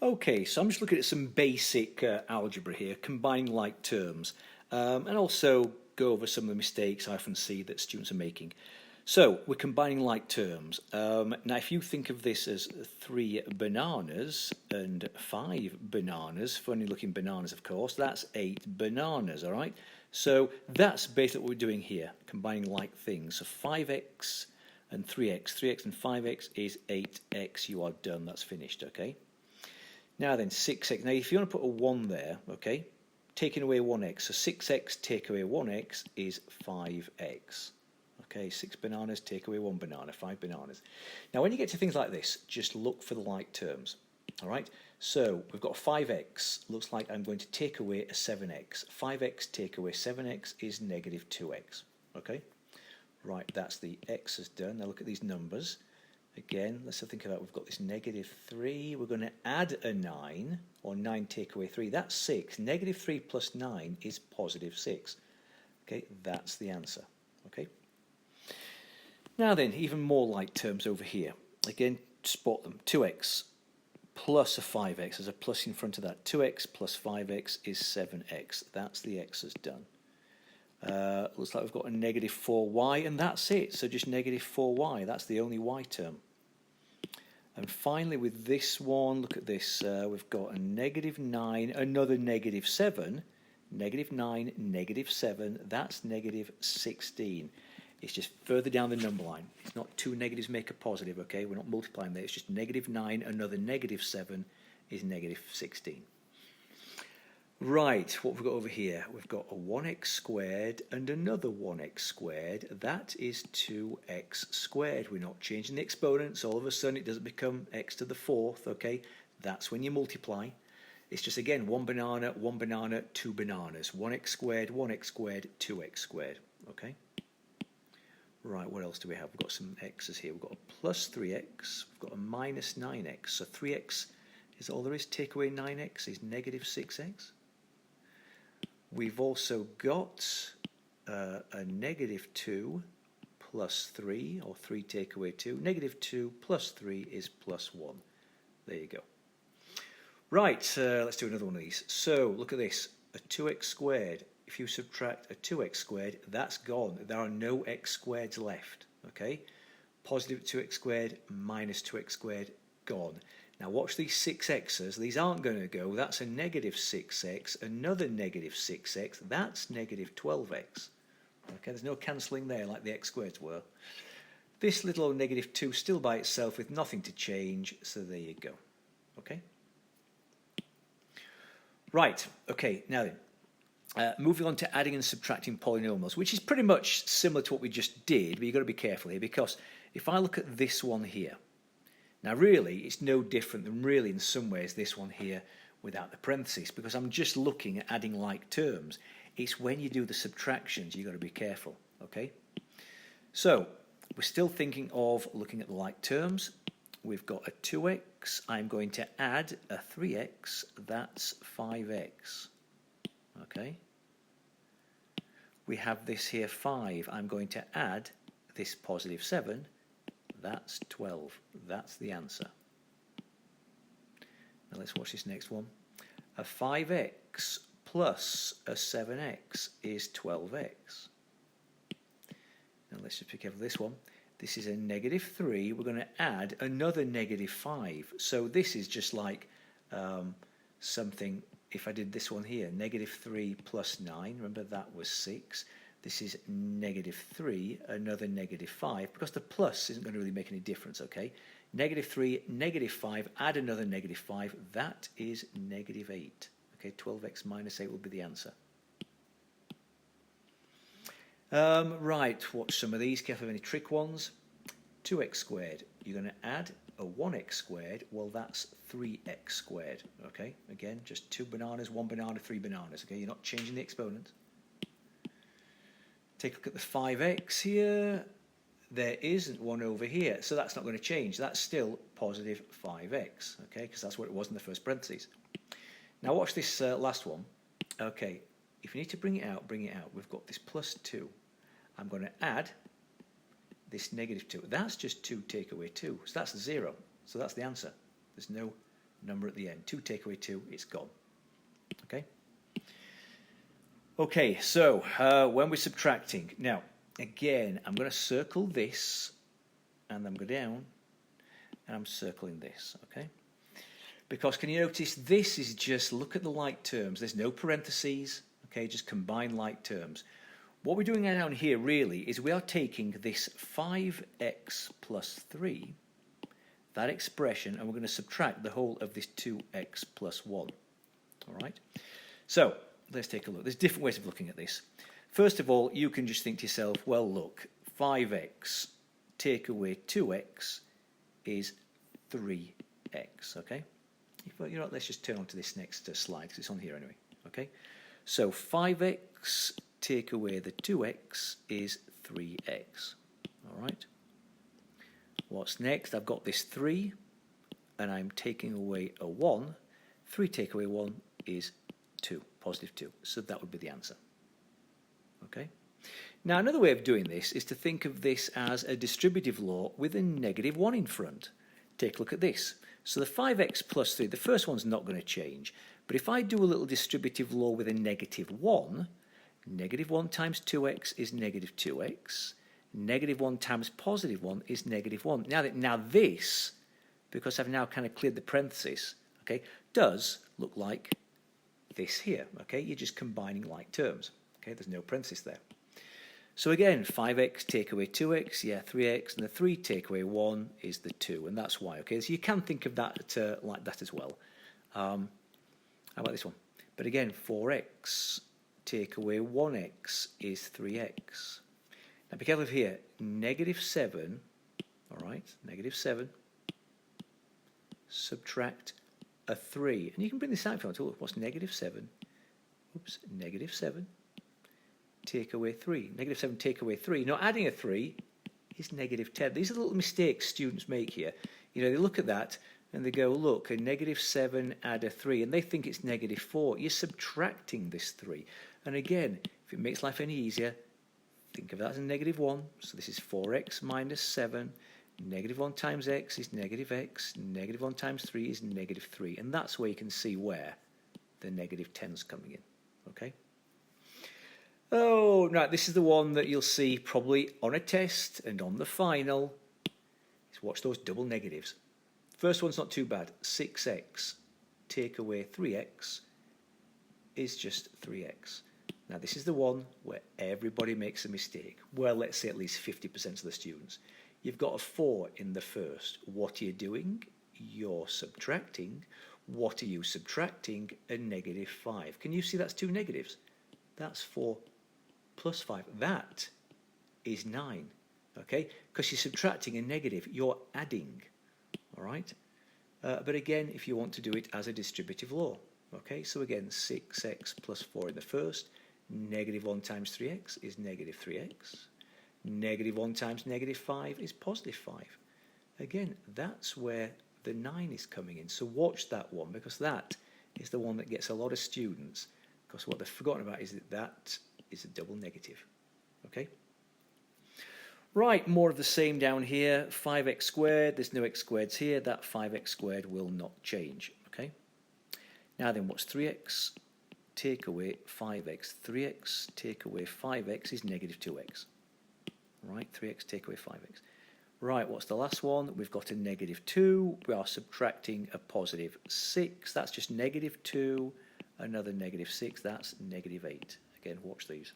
Okay, so I'm just looking at some basic algebra here, combining like terms, and also go over some of the mistakes I often see that students are making. So we're combining like terms. Now, if you think of this as 3 bananas and 5 bananas, funny looking bananas, of course, that's 8 bananas, all right? So that's basically what we're doing here, combining like things. So 5x and 3x, 3x and 5x is 8x. You are done, that's finished, okay? Now then, 6x. Now, if you want to put a 1 there, okay, taking away 1x. So 6x take away 1x is 5x. Okay, 6 bananas take away 1 banana, 5 bananas. Now, when you get to things like this, just look for the like terms. All right, so we've got 5x. Looks like I'm going to take away a 7x. 5x take away 7x is negative 2x. Okay, right, that's the x's done. Now look at these numbers. Again, let's think about, we've got this negative 3. We're going to add a 9, or 9 take away 3. That's 6. Negative 3 plus 9 is positive 6. Okay, that's the answer. Okay. Now then, even more like terms over here. Again, spot them. 2x plus a 5x. There's a plus in front of that. 2x plus 5x is 7x. That's the x's done. Looks like we've got a negative 4y, and that's it. So just negative 4y. That's the only y term. And finally, with this one, look at this. We've got a negative 9, another negative 7. Negative 9, negative 7. That's negative 16. It's just further down the number line. It's not two negatives make a positive, okay? We're not multiplying there. It's just negative 9, another negative 7 is negative 16. Right, what have we got over here? We've got a 1x squared and another 1x squared. That is 2x squared. We're not changing the exponents. All of a sudden it doesn't become x to the 4th, okay? That's when you multiply. It's just, again, 1 banana, 2 bananas. 1x squared, 2x squared, okay? Right, what else do we have? We've got some x's here. We've got a plus 3x. We've got a minus 9x. So 3x is all there is. Take away 9x is negative 6x. We've also got a negative 2 plus 3, or 3 take away 2. Negative 2 plus 3 is plus 1. There you go. Right, let's do another one of these. So, look at this. A 2x squared. If you subtract a 2x squared, that's gone. There are no x squareds left. Okay? Positive 2x squared minus 2x squared, gone. Now watch these 6x's. These aren't going to go. That's a negative 6x, another negative 6x. That's negative 12x. Okay, there's no cancelling there like the x squareds were. This little old negative 2 still by itself with nothing to change, so there you go. Okay? Right, okay, now then. Moving on to adding and subtracting polynomials, which is pretty much similar to what we just did, but you've got to be careful here, because if I look at this one here, now really it's no different than really in some ways this one here without the parentheses, because I'm just looking at adding like terms. It's when you do the subtractions you've got to be careful, okay? So we're still thinking of looking at the like terms. We've got a 2x, I'm going to add a 3x, that's 5x. Okay, we have this here 5. I'm going to add this positive 7. That's 12. That's the answer. Now let's watch this next one. A 5x plus a 7x is 12x. Now let's just be careful of this one. This is a negative 3. We're going to add another negative 5. So this is just like something. If I did this one here, negative 3 plus 9, remember that was 6. This is negative 3, another negative 5, because the plus isn't going to really make any difference, okay? Negative 3, negative 5, add another negative 5, that is negative 8. Okay, 12x minus 8 will be the answer. Right, watch some of these, careful of any trick ones. 2x squared, you're going to add a 1x squared, well that's 3x squared, okay? Again, just 2 bananas, 1 banana, 3 bananas, okay? You're not changing the exponent. Take a look at the 5x here. There isn't one over here, so that's not going to change. That's still positive 5x, okay? Because that's what it was in the first parentheses. Now watch this last one. Okay, if you need to bring it out, bring it out. We've got this plus 2. I'm going to add this negative 2. That's just 2 take away 2. So that's 0. So that's the answer. There's no number at the end. 2 take away 2, it's gone. Okay? Okay, so when we're subtracting, now, again, I'm going to circle this, and I'm going down, and I'm circling this, okay? Because can you notice this is just, look at the like terms. There's no parentheses, okay, just combine like terms. What we're doing down here really is we are taking this 5x plus 3, that expression, and we're going to subtract the whole of this 2x plus 1, all right? So, let's take a look. There's different ways of looking at this. First of all, you can just think to yourself, well, look, 5x take away 2x is 3x, okay? You know what, let's just turn on to this next slide, because it's on here anyway, okay? So 5x take away the 2x is 3x, all right? What's next? I've got this 3, and I'm taking away a 1. 3 take away 1 is 2, positive 2. So that would be the answer. Okay? Now, another way of doing this is to think of this as a distributive law with a negative 1 in front. Take a look at this. So the 5x plus 3, the first one's not going to change. But if I do a little distributive law with a negative 1, negative 1 times 2x is negative 2x. Negative 1 times positive 1 is negative 1. Now this, because I've now kind of cleared the parentheses, okay, does look like this here, okay? You're just combining like terms, okay? There's no parentheses there. So again, 5x take away 2x, yeah, 3x, and the 3 take away 1 is the 2, and that's why, okay? So you can think of that like that as well. How about this one? But again, 4x take away 1x is 3x. Now be careful here, negative 7, all right, negative 7, subtract a 3. And you can bring this out if you want to. Look, what's negative 7? Oops, negative 7, take away 3. Negative 7 take away 3. Now adding a 3 is negative 10. These are the little mistakes students make here. You know, they look at that and they go, look, a negative 7 add a 3, and they think it's negative 4. You're subtracting this 3. And again, if it makes life any easier, think of that as a negative 1. So this is 4x minus 7. Negative 1 times x is negative x. Negative 1 times 3 is negative 3. And that's where you can see where the negative 10's coming in. Okay? Oh, right, this is the one that you'll see probably on a test and on the final. Is watch those double negatives. First one's not too bad. 6x take away 3x is just 3x. Now, this is the one where everybody makes a mistake. Well, let's say at least 50% of the students. You've got a 4 in the first. What are you doing? You're subtracting. What are you subtracting? A negative 5. Can you see that's 2 negatives? That's 4 plus 5. That is 9. Okay? Because you're subtracting a negative. You're adding. All right? But again, if you want to do it as a distributive law. Okay? So again, 6x plus 4 in the first. Negative 1 times 3x is negative 3x. Negative 1 times negative 5 is positive 5. Again, that's where the 9 is coming in. So watch that one, because that is the one that gets a lot of students, because what they've forgotten about is that is a double negative. Okay? Right, more of the same down here. 5x squared, there's no x squareds here. That 5x squared will not change. Okay? Now then, what's 3x? Take away 5x. 3x take away 5x is negative 2x. Right, 3x take away 5x. Right, what's the last one? We've got a negative 2. We are subtracting a positive 6. That's just negative 2. Another negative 6. That's negative 8. Again, watch these.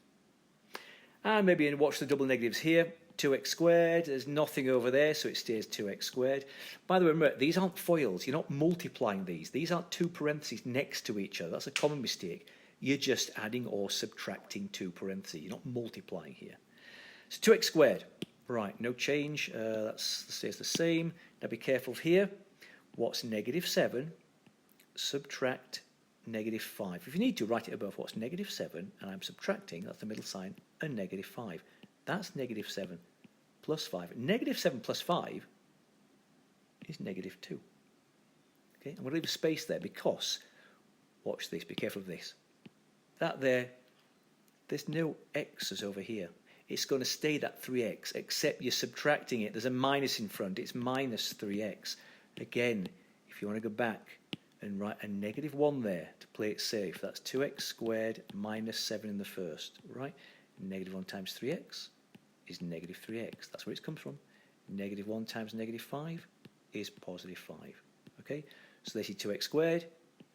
And maybe watch the double negatives here. 2x squared. There's nothing over there, so it stays 2x squared. By the way, remember, these aren't FOILs. You're not multiplying these. These aren't two parentheses next to each other. That's a common mistake. You're just adding or subtracting two parentheses. You're not multiplying here. So 2x squared. Right, no change. That stays the same. Now be careful here. What's negative 7? Subtract negative 5. If you need to, write it above what's negative 7, and I'm subtracting, that's the middle sign, a negative 5. That's negative 7 plus 5. Negative 7 plus 5 is negative 2. Okay, I'm going to leave a space there because, watch this, be careful of this. That there, there's no x's over here. It's going to stay that 3x, except you're subtracting it. There's a minus in front. It's minus 3x. Again, if you want to go back, and write a negative 1 there to play it safe. That's 2x squared minus 7 in the first, right? Negative 1 times 3x is negative 3x. That's where it comes from. Negative 1 times negative 5 is positive 5. Okay, so there's your 2x squared,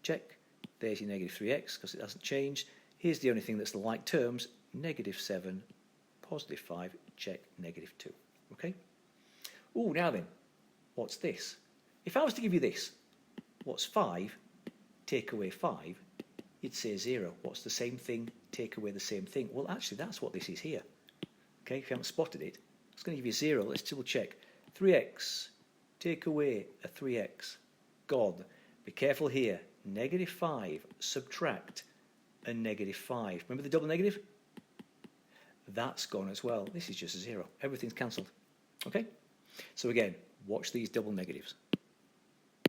check. There's your negative 3x because it hasn't changed. Here's the only thing that's the like terms, negative 7, positive 5, check, negative 2. Okay? Oh, now then, what's this? If I was to give you this, what's 5, take away 5, you'd say 0. What's the same thing, take away the same thing? Well, actually, that's what this is here. Okay, if you haven't spotted it, it's going to give you 0. Let's double check. 3x, take away a 3x. God, be careful here. Negative 5, subtract a negative 5. Remember the double negative? That's gone as well. This is just 0. Everything's cancelled. Okay? So again, watch these double negatives.